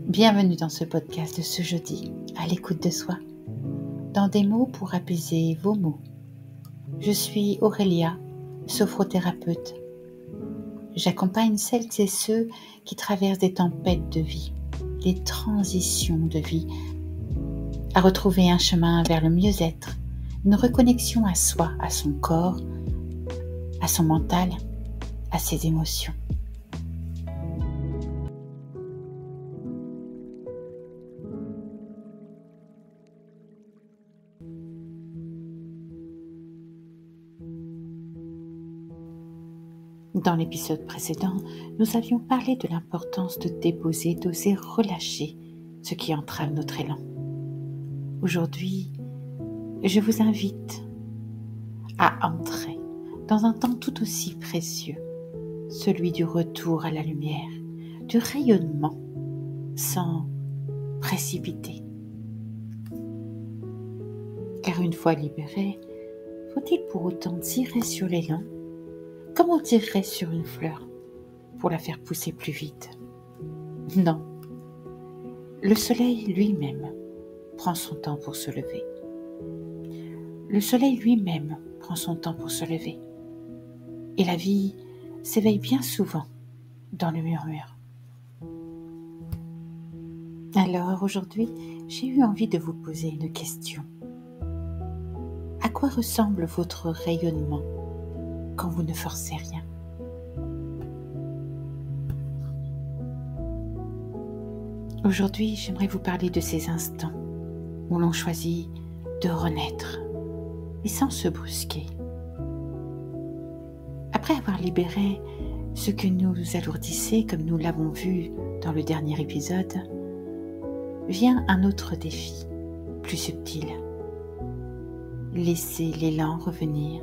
Bienvenue dans ce podcast de ce jeudi, à l'écoute de soi, dans des mots pour apaiser vos maux. Je suis Aurélia, sophrothérapeute. J'accompagne celles et ceux qui traversent des tempêtes de vie, des transitions de vie, à retrouver un chemin vers le mieux-être, une reconnexion à soi, à son corps, à son mental, à ses émotions. Dans l'épisode précédent, nous avions parlé de l'importance de déposer, d'oser relâcher ce qui entrave notre élan. Aujourd'hui, je vous invite à entrer dans un temps tout aussi précieux, celui du retour à la lumière, du rayonnement sans précipiter. Car une fois libéré, faut-il pour autant tirer sur l'élan comme on tirerait sur une fleur pour la faire pousser plus vite? Non, le soleil lui-même prend son temps pour se lever. Le soleil lui-même prend son temps pour se lever. Et la vie s'éveille bien souvent dans le murmure. Alors aujourd'hui, j'ai eu envie de vous poser une question. À quoi ressemble votre rayonnement quand vous ne forcez rien? Aujourd'hui, j'aimerais vous parler de ces instants où l'on choisit de renaître, et sans se brusquer. Après avoir libéré ce que nous alourdissait, comme nous l'avons vu dans le dernier épisode, vient un autre défi, plus subtil. Laisser l'élan revenir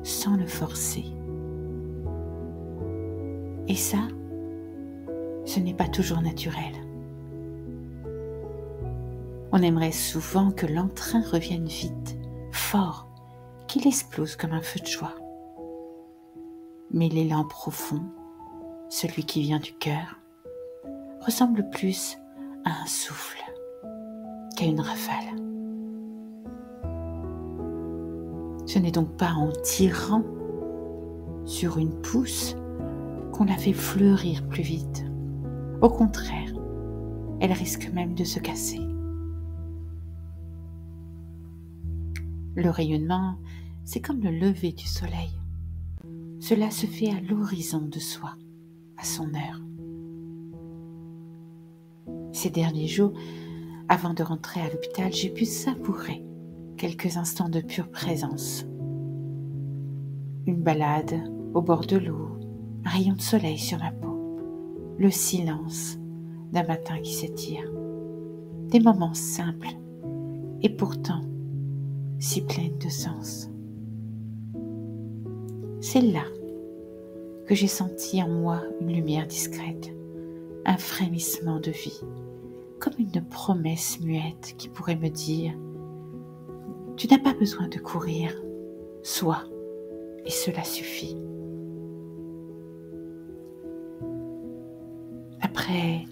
sans le forcer. Et ça, ce n'est pas toujours naturel. On aimerait souvent que l'entrain revienne vite, fort, qu'il explose comme un feu de joie. Mais l'élan profond, celui qui vient du cœur, ressemble plus à un souffle qu'à une rafale. Ce n'est donc pas en tirant sur une pousse qu'on la fait fleurir plus vite. Au contraire, elle risque même de se casser. Le rayonnement, c'est comme le lever du soleil. Cela se fait à l'horizon de soi, à son heure. Ces derniers jours, avant de rentrer à l'hôpital, j'ai pu savourer quelques instants de pure présence. Une balade au bord de l'eau, un rayon de soleil sur ma peau, le silence d'un matin qui s'étire. Des moments simples et pourtant si pleines de sens. C'est là que j'ai senti en moi une lumière discrète, un frémissement de vie, comme une promesse muette qui pourrait me dire « Tu n'as pas besoin de courir, sois, et cela suffit. » Après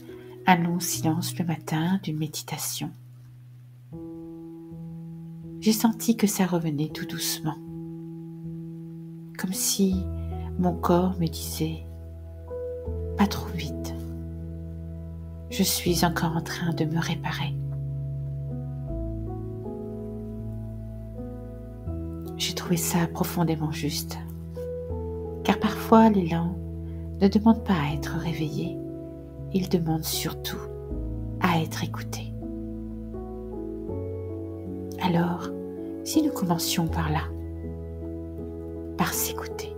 un long silence le matin d'une méditation, j'ai senti que ça revenait tout doucement, comme si mon corps me disait « Pas trop vite, je suis encore en train de me réparer. » J'ai trouvé ça profondément juste, car parfois l'élan ne demande pas à être réveillé, il demande surtout à être écouté. Alors, si nous commencions par là, par s'écouter,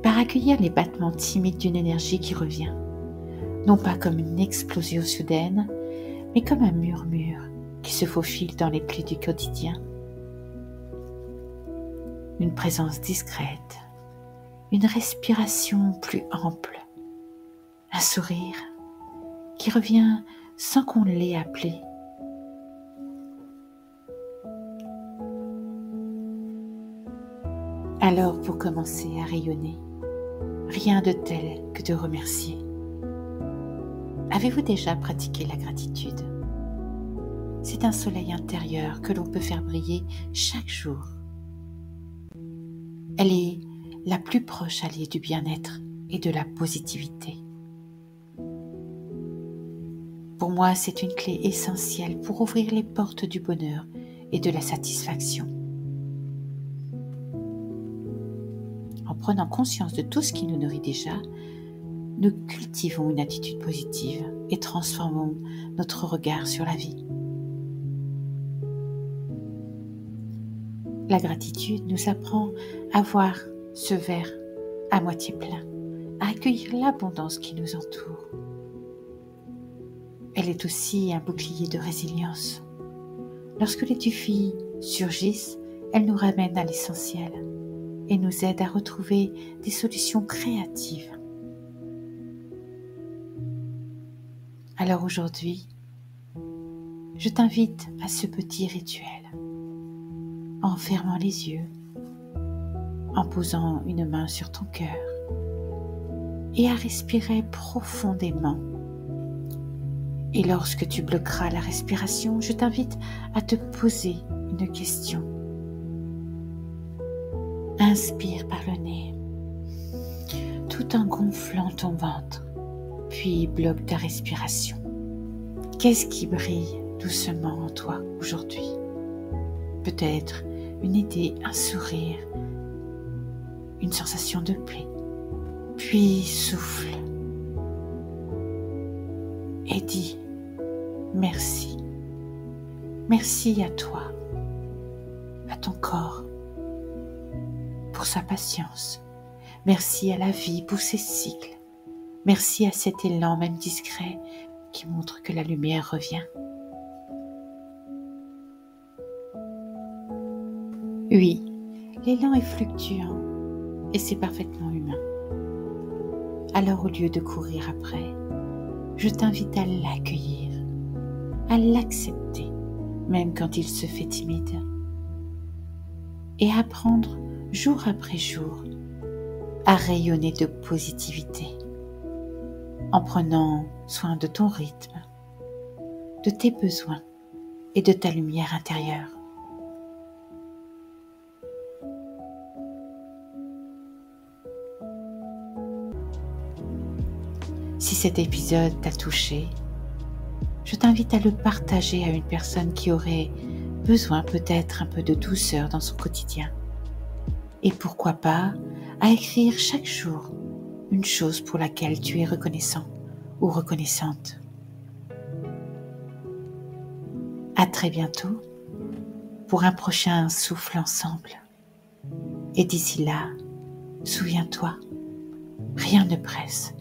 par accueillir les battements timides d'une énergie qui revient, non pas comme une explosion soudaine, mais comme un murmure qui se faufile dans les plis du quotidien. Une présence discrète, une respiration plus ample, un sourire qui revient sans qu'on l'ait appelé. Alors pour commencer à rayonner, rien de tel que de remercier. Avez-vous déjà pratiqué la gratitude? C'est un soleil intérieur que l'on peut faire briller chaque jour. Elle est la plus proche alliée du bien-être et de la positivité. Pour moi, c'est une clé essentielle pour ouvrir les portes du bonheur et de la satisfaction. En prenant conscience de tout ce qui nous nourrit déjà, nous cultivons une attitude positive et transformons notre regard sur la vie. La gratitude nous apprend à voir ce verre à moitié plein, à accueillir l'abondance qui nous entoure. Elle est aussi un bouclier de résilience. Lorsque les défis surgissent, elle nous ramène à l'essentiel et nous aide à retrouver des solutions créatives. Alors aujourd'hui, je t'invite à ce petit rituel, en fermant les yeux, en posant une main sur ton cœur et à respirer profondément. Et lorsque tu bloqueras la respiration, je t'invite à te poser une question. Inspire par le nez, tout en gonflant ton ventre, puis bloque ta respiration. Qu'est-ce qui brille doucement en toi aujourd'hui? Peut-être une idée, un sourire, une sensation de paix. Puis souffle et dis merci. Merci à toi, à ton corps, pour sa patience. Merci à la vie pour ses cycles. Merci à cet élan, même discret, qui montre que la lumière revient. Oui, l'élan est fluctuant et c'est parfaitement humain. Alors au lieu de courir après, je t'invite à l'accueillir, à l'accepter, même quand il se fait timide, et à apprendre jour après jour à rayonner de positivité, en prenant soin de ton rythme, de tes besoins et de ta lumière intérieure. Si cet épisode t'a touché, je t'invite à le partager à une personne qui aurait besoin peut-être un peu de douceur dans son quotidien. Et pourquoi pas à écrire chaque jour une chose pour laquelle tu es reconnaissant ou reconnaissante. À très bientôt pour un prochain souffle ensemble. Et d'ici là, souviens-toi, rien ne presse,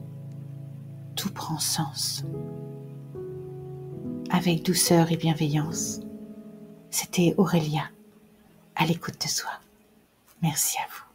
tout prend sens. Avec douceur et bienveillance, c'était Aurélia, à l'écoute de soi. Merci à vous.